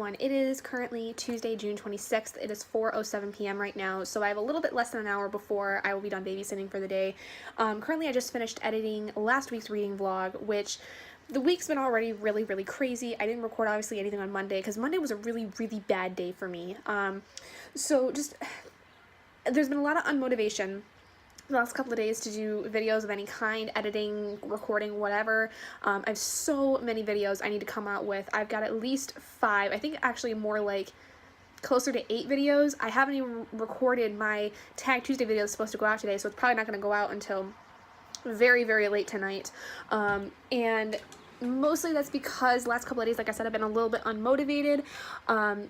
everyone. It is currently Tuesday, June 26th. It is 4:07 p.m. right now, so I have a little bit less than an hour before I will be done babysitting for the day. Currently, I just finished editing last week's reading vlog, which the week's been already really crazy. I didn't record, obviously, anything on Monday, because Monday was a really bad day for me. There's been a lot of unmotivation the last couple of days to do videos of any kind, editing, recording, whatever. I have so many videos I need to come out with. I've got at least 5, I think actually more like closer to 8 videos. I haven't even recorded my Tag Tuesday video that's supposed to go out today, so it's probably not going to go out until very late tonight. And mostly that's because last couple of days, like I said, I've been a little bit unmotivated,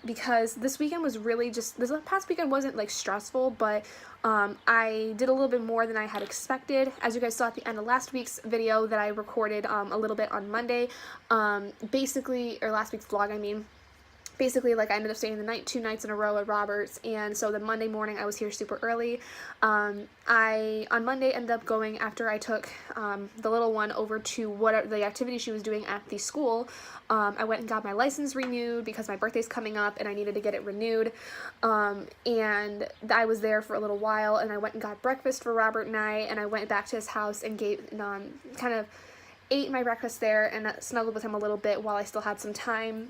because this weekend was really just, this past weekend wasn't like stressful, but I did a little bit more than I had expected. As you guys saw at the end of last week's video that I recorded a little bit on Monday, or last week's vlog, I mean. Basically, like, I ended up staying the night 2 nights in a row at Roberts, and so the Monday morning I was here super early. I on Monday ended up going, after I took the little one over to the activity she was doing at the school. I went and got my license renewed because my birthday's coming up and I needed to get it renewed. And I was there for a little while, and I went and got breakfast for Robert and I went back to his house and kind of ate my breakfast there and snuggled with him a little bit while I still had some time,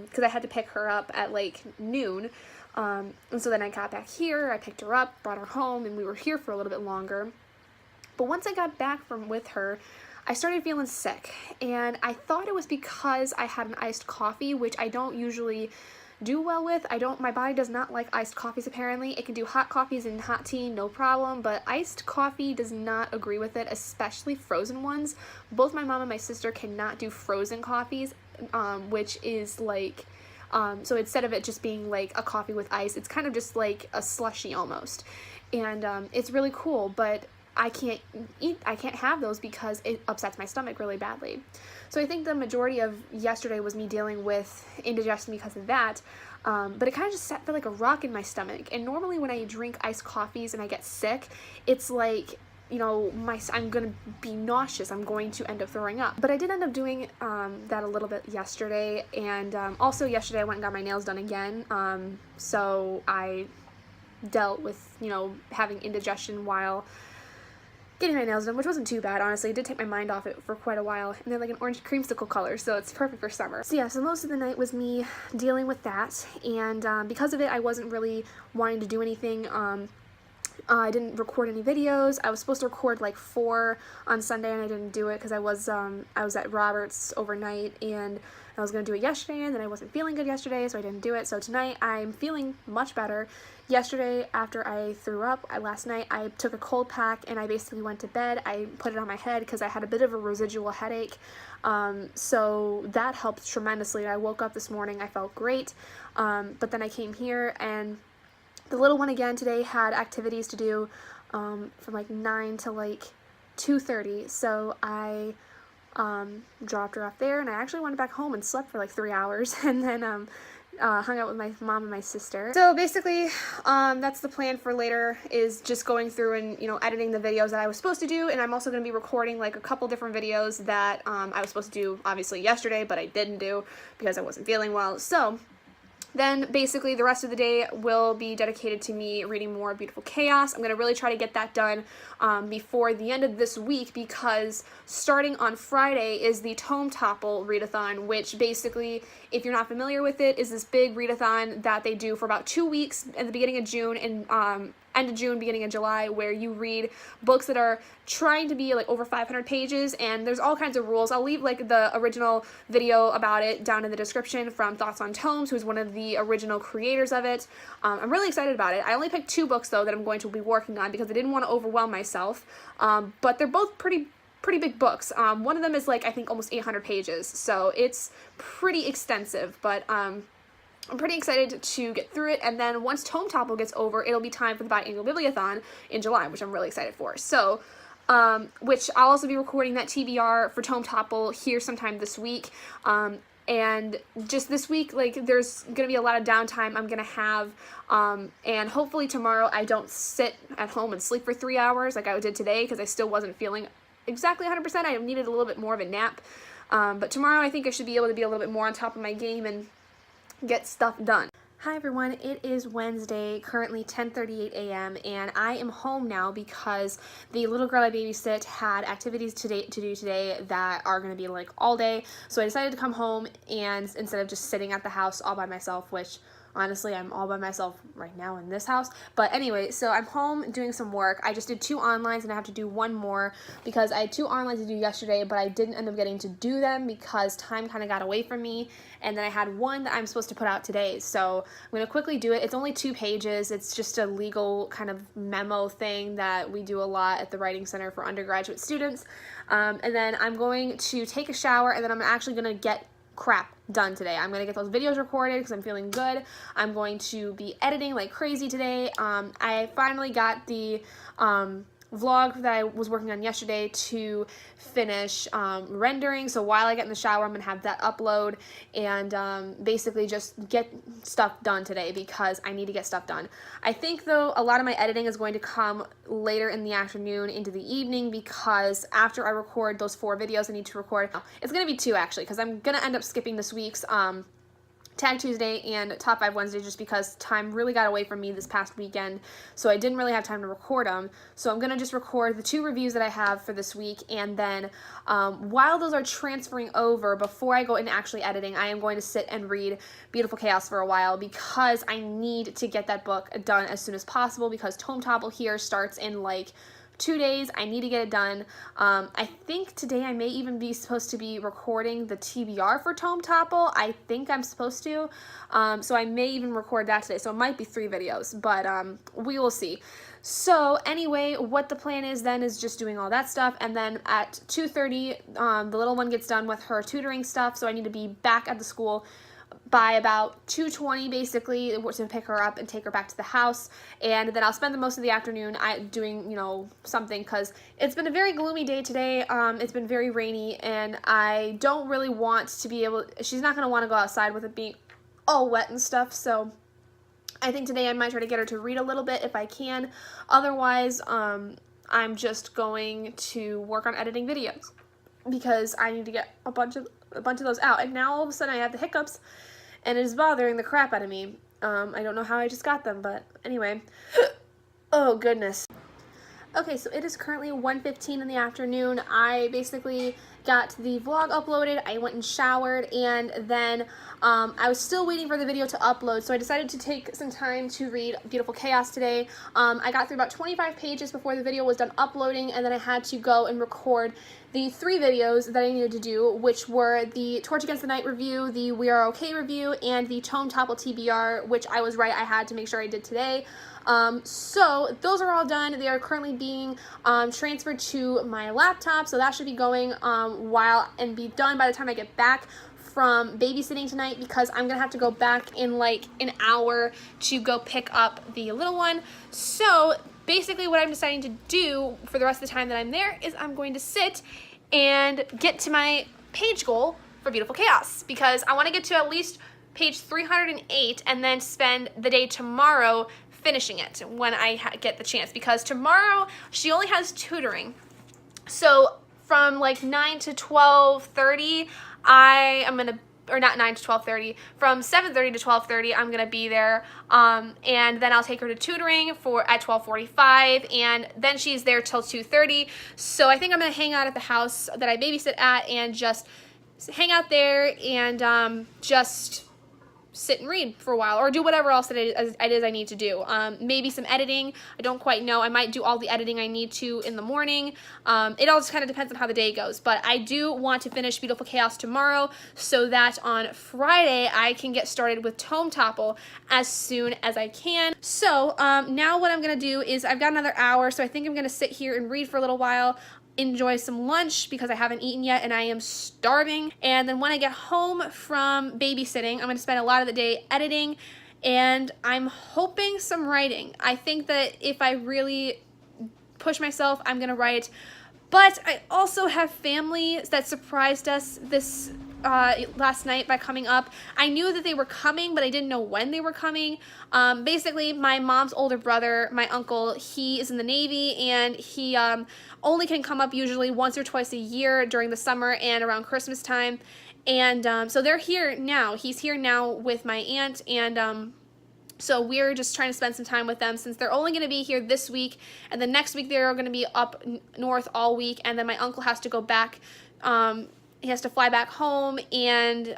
because I had to pick her up at like noon, and so then I got back here, I picked her up, brought her home, and we were here for a little bit longer. But once I got back with her, I started feeling sick, and I thought it was because I had an iced coffee, which I don't usually do well with. My body does not like iced coffees apparently. It can do hot coffees and hot tea, no problem, but iced coffee does not agree with it, especially frozen ones. Both my mom and my sister cannot do frozen coffees, which is like, so instead of it just being like a coffee with ice, it's kind of just like a slushy almost. And it's really cool, but I can't have those because it upsets my stomach really badly. So I think the majority of yesterday was me dealing with indigestion because of that, but it kind of just sat for like a rock in my stomach. And normally when I drink iced coffees and I get sick, it's like, you know, I'm gonna be nauseous, I'm going to end up throwing up. But I did end up doing that a little bit yesterday, and also yesterday I went and got my nails done again, so I dealt with, you know, having indigestion while getting my nails done, which wasn't too bad, honestly. It did take my mind off it for quite a while, and they're like an orange creamsicle color, so it's perfect for summer. So yeah, so most of the night was me dealing with that, and because of it, I wasn't really wanting to do anything. I didn't record any videos. I was supposed to record like 4 on Sunday, and I didn't do it because I was at Roberts overnight, and I was going to do it yesterday, and then I wasn't feeling good yesterday, so I didn't do it. So tonight, I'm feeling much better. Yesterday, after I threw up, last night, I took a cold pack, and I basically went to bed. I put it on my head because I had a bit of a residual headache, so that helped tremendously. I woke up this morning, I felt great, but then I came here, and the little one again today had activities to do from like 9 to like 2:30, so I dropped her off there, and I actually went back home and slept for like 3 hours, and then hung out with my mom and my sister. So basically, that's the plan for later, is just going through and, you know, editing the videos that I was supposed to do, and I'm also going to be recording like a couple different videos that I was supposed to do obviously yesterday, but I didn't do because I wasn't feeling well. So then basically the rest of the day will be dedicated to me reading more Beautiful Chaos. I'm going to really try to get that done before the end of this week, because starting on Friday is the Tome Topple readathon, which basically, if you're not familiar with it, is this big readathon that they do for about 2 weeks at the beginning of June and end of June, beginning of July, where you read books that are trying to be like over 500 pages, and there's all kinds of rules. I'll leave like the original video about it down in the description from Thoughts on Tomes, who's one of the original creators of it. I'm really excited about it. I only picked 2 books though that I'm going to be working on because I didn't want to overwhelm myself, but they're both pretty big books. One of them is like, I think, almost 800 pages, so it's pretty extensive, but I'm pretty excited to get through it, and then once Tome Topple gets over, it'll be time for the Biannual Bibliothon in July, which I'm really excited for. So, which I'll also be recording that TBR for Tome Topple here sometime this week, and just this week, like, there's gonna be a lot of downtime I'm gonna have, and hopefully tomorrow I don't sit at home and sleep for 3 hours like I did today, because I still wasn't feeling exactly 100%. I needed a little bit more of a nap, but tomorrow I think I should be able to be a little bit more on top of my game and get stuff done. Hi everyone, it is Wednesday, currently 10:38 a.m. and I am home now because the little girl I babysit had activities to do today that are going to be like all day. So I decided to come home and instead of just sitting at the house all by myself, which honestly, I'm all by myself right now in this house. But anyway, so I'm home doing some work. I just did 2 onlines and I have to do 1 more because I had 2 onlines to do yesterday, but I didn't end up getting to do them because time kind of got away from me. And then I had 1 that I'm supposed to put out today. So I'm going to quickly do it. It's only 2 pages. It's just a legal kind of memo thing that we do a lot at the Writing Center for undergraduate students. And then I'm going to take a shower and then I'm actually going to get crap done today. I'm going to get those videos recorded because I'm feeling good. I'm going to be editing like crazy today. I finally got the vlog that I was working on yesterday to finish rendering. So while I get in the shower, I'm going to have that upload and basically just get stuff done today because I need to get stuff done. I think though a lot of my editing is going to come later in the afternoon into the evening because after I record those 4 videos I need to record, it's going to be 2 actually because I'm going to end up skipping this week's Tag Tuesday and Top 5 Wednesday just because time really got away from me this past weekend, so I didn't really have time to record them. So I'm going to just record the 2 reviews that I have for this week, and then while those are transferring over, before I go into actually editing, I am going to sit and read Beautiful Chaos for a while because I need to get that book done as soon as possible because Tome Topple here starts in like 2 days. I need to get it done. I think today I may even be supposed to be recording the TBR for Tome Topple. I think I'm supposed to. So I may even record that today. So it might be 3 videos, but we will see. So anyway, what the plan is then is just doing all that stuff. And then at 2:30, the little one gets done with her tutoring stuff. So I need to be back at the school by about 2:20 basically to pick her up and take her back to the house, and then I'll spend the most of the afternoon doing, you know, something because it's been a very gloomy day today. It's been very rainy and I don't really want to be able, she's not going to want to go outside with it being all wet and stuff, so I think today I might try to get her to read a little bit if I can. Otherwise, I'm just going to work on editing videos because I need to get a bunch of those out, and now all of a sudden I have the hiccups and it is bothering the crap out of me. I don't know how I just got them, but anyway. Oh goodness. Okay, so it is currently 1:15 in the afternoon. I basically got the vlog uploaded, I went and showered, and then I was still waiting for the video to upload, so I decided to take some time to read Beautiful Chaos today. I got through about 25 pages before the video was done uploading, and then I had to go and record the 3 videos that I needed to do, which were the Torch Against the Night review, the We Are Okay review, and the Tome Topple TBR, which I was right, I had to make sure I did today. So those are all done. They are currently being transferred to my laptop, so that should be going and be done by the time I get back from babysitting tonight because I'm gonna have to go back in like an hour to go pick up the little one. So basically what I'm deciding to do for the rest of the time that I'm there is I'm going to sit and get to my page goal for Beautiful Chaos because I want to get to at least page 308 and then spend the day tomorrow finishing it when I get the chance because tomorrow she only has tutoring. So from like 9 to 12:30 I am gonna, or not 9 to 12:30, from 7:30 to 12:30 I'm gonna be there, and then I'll take her to tutoring at 12:45, and then she's there till 2:30. So I think I'm gonna hang out at the house that I babysit at and just hang out there and just sit and read for a while or do whatever else it is I need to do. Maybe some editing. I don't quite know. I might do all the editing I need to in the morning. It all just kind of depends on how the day goes. But I do want to finish Beautiful Chaos tomorrow so that on Friday I can get started with Tome Topple as soon as I can. So now what I'm going to do is I've got another hour, so I think I'm going to sit here and read for a little while, enjoy some lunch because I haven't eaten yet and I am starving. And then when I get home from babysitting, I'm going to spend a lot of the day editing and I'm hoping some writing. I think that if I really push myself, I'm going to write. But I also have family that surprised us this last night by coming up. I knew that they were coming, but I didn't know when they were coming. Basically, my mom's older brother, my uncle, he is in the Navy, and he only can come up usually once or twice a year during the summer and around Christmas time. And so they're here now. He's here now with my aunt, and so we're just trying to spend some time with them since they're only going to be here this week, and then next week they're going to be up north all week, and then my uncle has to go back. He has to fly back home and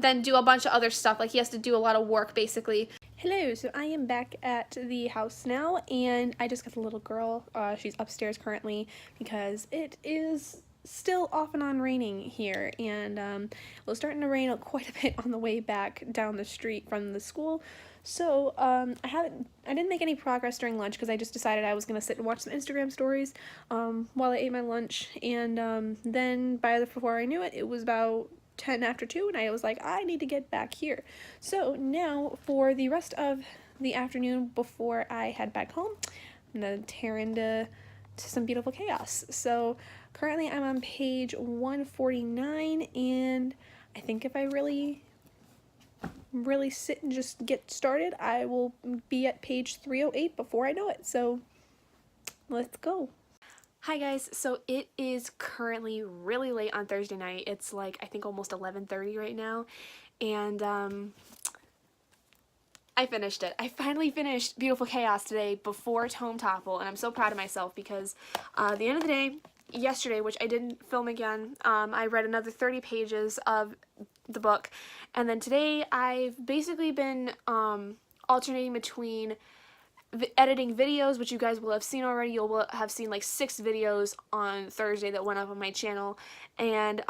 then do a bunch of other stuff. Like, he has to do a lot of work, basically. Hello, so I am back at the house now, and I just got the little girl. She's upstairs currently because it is still off and on raining here, and it was starting to rain quite a bit on the way back down the street from the school. So I didn't make any progress during lunch because I just decided I was gonna sit and watch some Instagram stories while I ate my lunch, and then before I knew it, it was about 10 after 2, and I was like, I need to get back here. So now for the rest of the afternoon before I head back home, I'm gonna tear into some beautiful chaos. So currently I'm on page 149, and I think if I really sit and just get started, I will be at page 308 before I know it. So let's go. Hi guys, so it is currently really late on Thursday night. It's like, I think almost 11:30 right now, and I finished it. I finally finished Beautiful Chaos today before Tome Topple, and I'm so proud of myself because at the end of the day, yesterday, which I didn't film again, I read another 30 pages of the book, and then today I've basically been alternating between editing videos, which you guys will have seen already. You'll have seen like 6 videos on Thursday that went up on my channel, and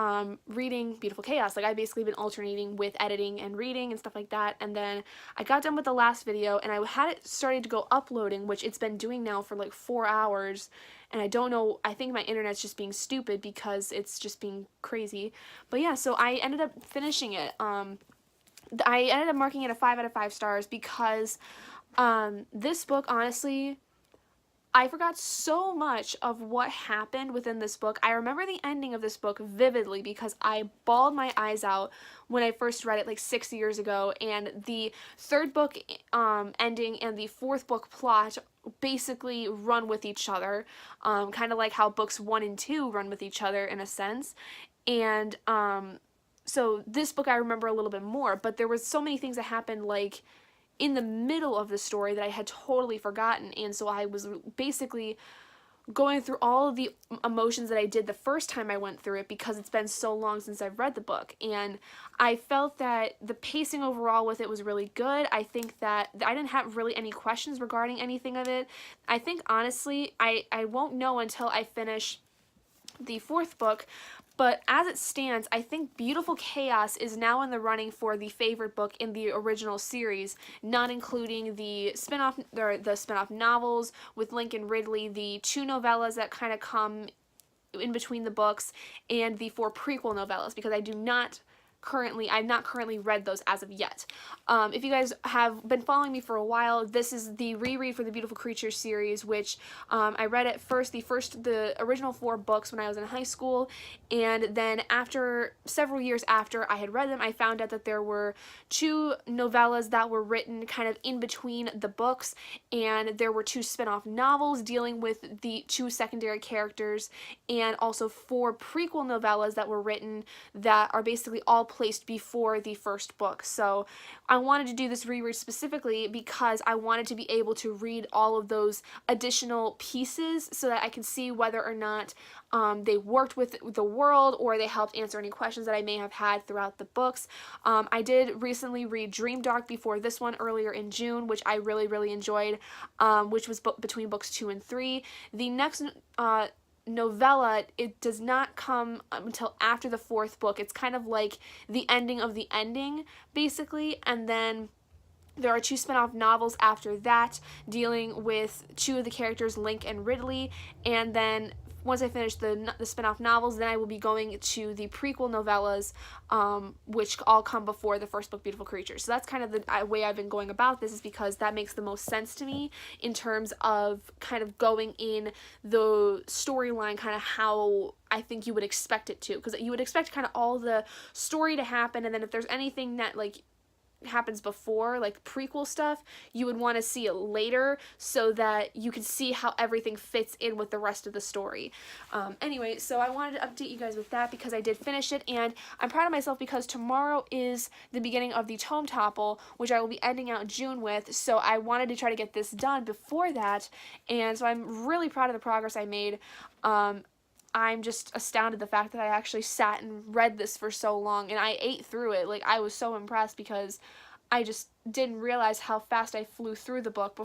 reading Beautiful Chaos. Like, I've basically been alternating with editing and reading and stuff like that, and then I got done with the last video, and I had it started to go uploading, which it's been doing now for like 4 hours, and I don't know, I think my internet's just being stupid because it's just being crazy. But yeah, so I ended up finishing it. I ended up marking it a 5 out of 5 stars because this book, honestly, I forgot so much of what happened within this book. I remember the ending of this book vividly because I bawled my eyes out when I first read it like 6 years ago, and the 3rd book ending and the 4th book plot basically run with each other, kind of like how books 1 and 2 run with each other in a sense. And so this book I remember a little bit more, but there was so many things that happened like in the middle of the story that I had totally forgotten, and so I was basically going through all of the emotions that I did the first time I went through it because it's been so long since I've read the book, and I felt that the pacing overall with it was really good. I think that I didn't have really any questions regarding anything of it. I think honestly I won't know until I finish the 4th book, but as it stands, I think Beautiful Chaos is now in the running for the favorite book in the original series, not including the spin-off novels with Lincoln Ridley, the 2 novellas that kind of come in between the books, and the 4 prequel novellas, because I've not currently read those as of yet. If you guys have been following me for a while, this is the reread for the Beautiful Creatures series, which I read at first, the original 4 books when I was in high school, and then after several years after I had read them, I found out that there were 2 novellas that were written kind of in between the books, and there were 2 spin-off novels dealing with the 2 secondary characters, and also 4 prequel novellas that were written that are basically all placed before the 1st book. So I wanted to do this reread specifically because I wanted to be able to read all of those additional pieces so that I could see whether or not they worked with the world or they helped answer any questions that I may have had throughout the books. I did recently read Dreamdark before this one earlier in June, which I really enjoyed, which was between books 2 and 3. The next novella, it does not come until after the 4th book. It's kind of like the ending of the ending, basically, and then there are 2 spin-off novels after that dealing with 2 of the characters, Link and Ridley, and then once I finish the spin-off novels, then I will be going to the prequel novellas, which all come before the first book, Beautiful Creatures. So that's kind of the way I've been going about this, is because that makes the most sense to me in terms of kind of going in the storyline, kind of how I think you would expect it to, because you would expect kind of all the story to happen, and then if there's anything that like happens before, like prequel stuff, you would want to see it later so that you can see how everything fits in with the rest of the story. Anyway, so I wanted to update you guys with that because I did finish it, and I'm proud of myself because tomorrow is the beginning of the Tome Topple, which I will be ending out June with, so I wanted to try to get this done before that, and so I'm really proud of the progress I made. I'm just astounded the fact that I actually sat and read this for so long, and I ate through it. Like, I was so impressed because I just didn't realize how fast I flew through the book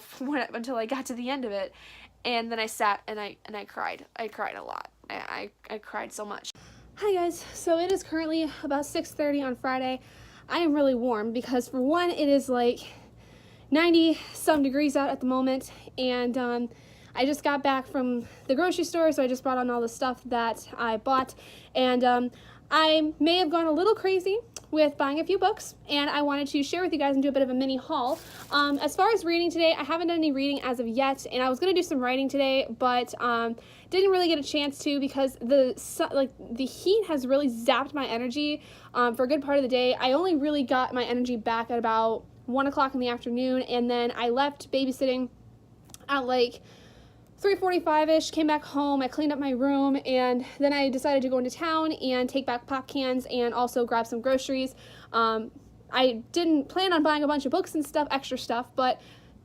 until I got to the end of it. And then I sat and I cried. I cried a lot. I cried so much. Hi guys, so it is currently about 6:30 on Friday. I am really warm because, for one, it is like 90 some degrees out at the moment, and I just got back from the grocery store, so I just brought on all the stuff that I bought, and I may have gone a little crazy with buying a few books, and I wanted to share with you guys and do a bit of a mini haul. As far as reading today, I haven't done any reading as of yet, and I was going to do some writing today, but didn't really get a chance to because the heat has really zapped my energy for a good part of the day. I only really got my energy back at about 1 o'clock in the afternoon, and then I left babysitting at like 3:45-ish, came back home, I cleaned up my room, and then I decided to go into town and take back pop cans and also grab some groceries. I didn't plan on buying a bunch of books and stuff, extra stuff, but,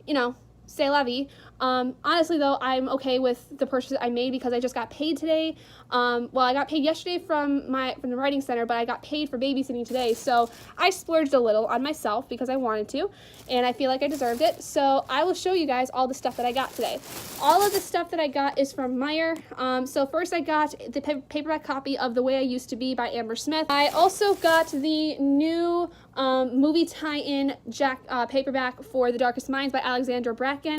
you know, c'est la vie. Honestly, though, I'm okay with the purchases I made because I just got paid today. Well, I got paid yesterday from the writing center, but I got paid for babysitting today, so I splurged a little on myself because I wanted to, and I feel like I deserved it. So I will show you guys all the stuff that I got today. All of the stuff that I got is from Meijer. So first I got the paperback copy of The Way I Used to Be by Amber Smith. I also got the new movie tie-in paperback for The Darkest Minds by Alexandra Bracken.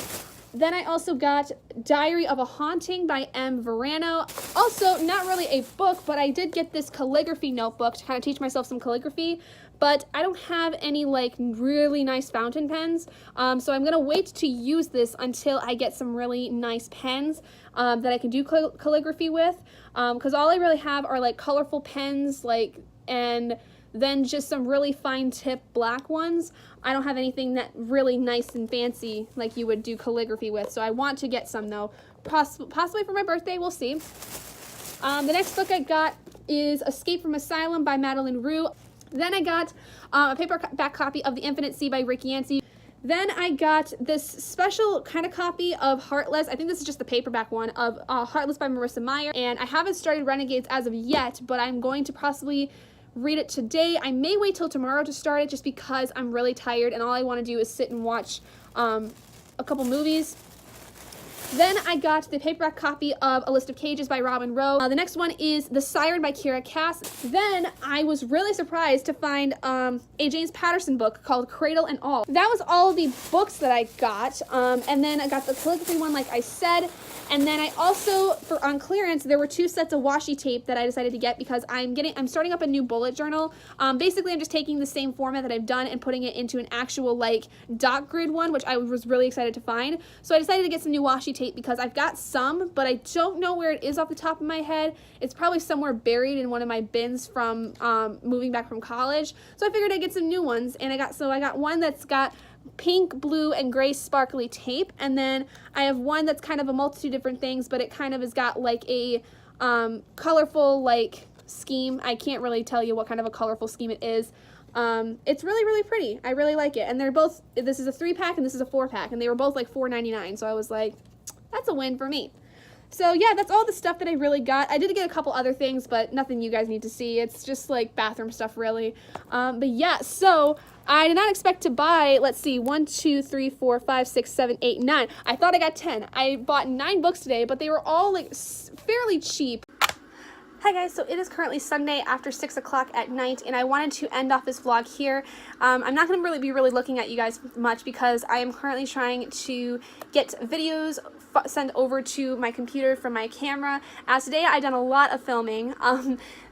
Then I also got Diary of a Haunting by M. Verano. Also, not really a book, but I did get this calligraphy notebook to kind of teach myself some calligraphy, but I don't have any like really nice fountain pens, so I'm gonna wait to use this until I get some really nice pens that I can do calligraphy with, because all I really have are like colorful pens, and then just some really fine tip black ones. I don't have anything that really nice and fancy like you would do calligraphy with, so I want to get some though, possibly for my birthday, we'll see. The next book I got is Escape from Asylum by Madeleine Roux. Then I got a paperback copy of The Infinite Sea by Rick Yancey. Then I got this special kind of copy of Heartless. I think this is just the paperback one of Heartless by Marissa Meyer, and I haven't started Renegades as of yet, but I'm going to possibly read it today. I may wait till tomorrow to start it just because I'm really tired and all I want to do is sit and watch a couple movies. Then I got the paperback copy of A List of Cages by Robin Rowe. The next one is The Siren by Kira Cass. Then I was really surprised to find a James Patterson book called Cradle and All. That was all the books that I got, and then I got the calligraphy one like I said, and then I also, on clearance, there were 2 sets of washi tape that I decided to get because I'm starting up a new bullet journal. Basically, I'm just taking the same format that I've done and putting it into an actual like dot grid one, which I was really excited to find. So I decided to get some new washi tape because I've got some, but I don't know where it is off the top of my head. It's probably somewhere buried in one of my bins from moving back from college. So I figured I'd get some new ones, and I got one that's got pink, blue, and gray sparkly tape, and then I have one that's kind of a multitude of different things, but it kind of has got like a colorful like scheme. I can't really tell you what kind of a colorful scheme it is. It's really, really pretty. I really like it, and they're both, this is a 3-pack and this is a 4-pack, and they were both like $4.99, so I was like, that's a win for me. So yeah, that's all the stuff that I really got. I did get a couple other things, but nothing you guys need to see. It's just like bathroom stuff, really. But yeah, so I did not expect to buy, let's see, 1, 2, 3, 4, 5, 6, 7, 8, 9. I thought I got 10. I bought 9 books today, but they were all like fairly cheap. Hi guys, so it is currently Sunday after 6 o'clock at night, and I wanted to end off this vlog here. I'm not going to be really looking at you guys much because I am currently trying to get videos send over to my computer from my camera. As today, I've done a lot of filming.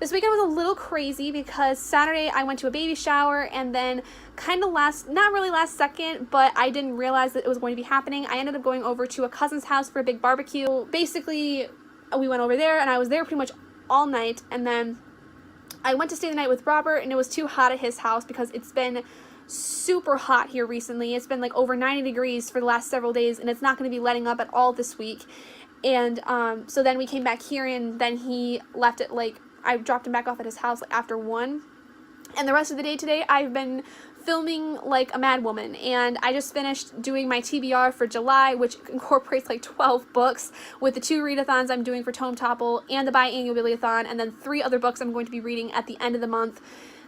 This weekend was a little crazy because Saturday I went to a baby shower, and then kind of not really last second, but I didn't realize that it was going to be happening. I ended up going over to a cousin's house for a big barbecue. Basically, we went over there, and I was there pretty much all night, and then I went to stay the night with Robert, and it was too hot at his house because it's been super hot here recently. It's been like over 90 degrees for the last several days, and it's not going to be letting up at all this week. And so then we came back here, and then he left it, like, I dropped him back off at his house like after 1. And the rest of the day today, I've been filming like a mad woman, and I just finished doing my TBR for July, which incorporates like 12 books with the 2 readathons I'm doing for Tome Topple and the biannual bibliothon, and then 3 other books I'm going to be reading at the end of the month.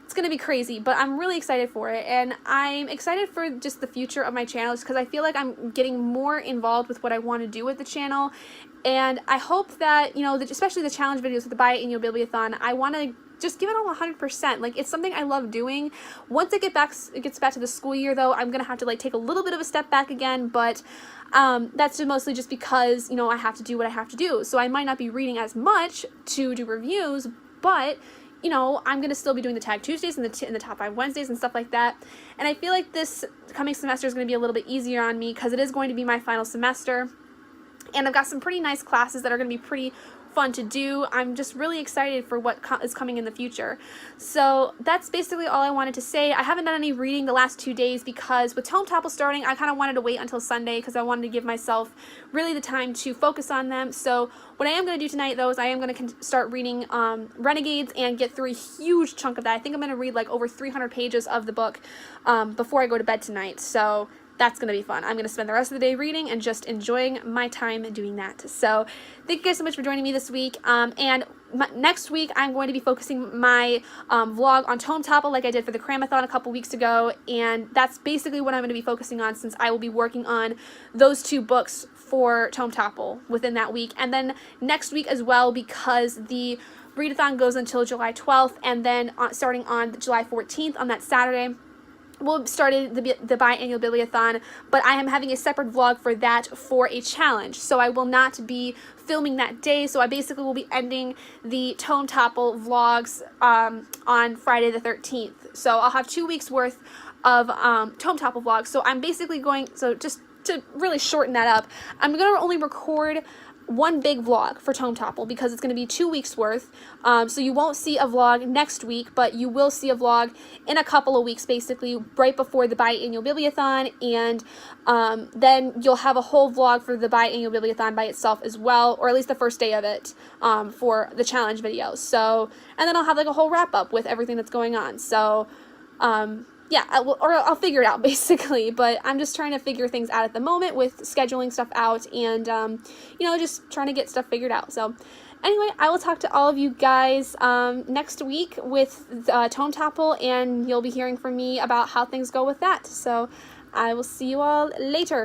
It's going to be crazy, but I'm really excited for it, and I'm excited for just the future of my channel because I feel like I'm getting more involved with what I want to do with the channel, and I hope that, you know, especially the challenge videos with the biannual bibliothon, I want to just give it all 100%. Like, it's something I love doing. Once it gets back to the school year, though, I'm gonna have to like take a little bit of a step back again, but that's mostly just because, you know, I have to do what I have to do. So I might not be reading as much to do reviews, but you know, I'm gonna still be doing the Tag Tuesdays and the top 5 Wednesdays and stuff like that. And I feel like this coming semester is gonna be a little bit easier on me because it is going to be my final semester, and I've got some pretty nice classes that are gonna be pretty fun to do. I'm just really excited for what is coming in the future. So that's basically all I wanted to say. I haven't done any reading the last 2 days because with Tome Topple starting, I kind of wanted to wait until Sunday because I wanted to give myself really the time to focus on them. So what I am going to do tonight, though, is I am going to start reading Renegades and get through a huge chunk of that. I think I'm going to read like over 300 pages of the book before I go to bed tonight. So that's going to be fun. I'm going to spend the rest of the day reading and just enjoying my time doing that. So thank you guys so much for joining me this week. And next week, I'm going to be focusing my vlog on Tome Topple like I did for the Cramathon a couple weeks ago. And that's basically what I'm going to be focusing on since I will be working on those 2 books for Tome Topple within that week. And then next week as well, because the readathon goes until July 12th, and then starting on July 14th on that Saturday, we'll start the biannual bibliothon, but I am having a separate vlog for that for a challenge. So I will not be filming that day. So I basically will be ending the Tome Topple vlogs on Friday the 13th. So I'll have 2 weeks worth of Tome Topple vlogs. So I'm basically going, so just to really shorten that up, I'm going to only record 1 big vlog for Tome Topple because it's going to be 2 weeks worth. So you won't see a vlog next week, but you will see a vlog in a couple of weeks, basically right before the biannual bibliothon, and then you'll have a whole vlog for the biannual bibliothon by itself as well, or at least the first day of it for the challenge videos. So, and then I'll have like a whole wrap up with everything that's going on. So, yeah, I'll figure it out basically, but I'm just trying to figure things out at the moment with scheduling stuff out and, you know, just trying to get stuff figured out. So anyway, I will talk to all of you guys next week with Tome Topple, and you'll be hearing from me about how things go with that. So I will see you all later.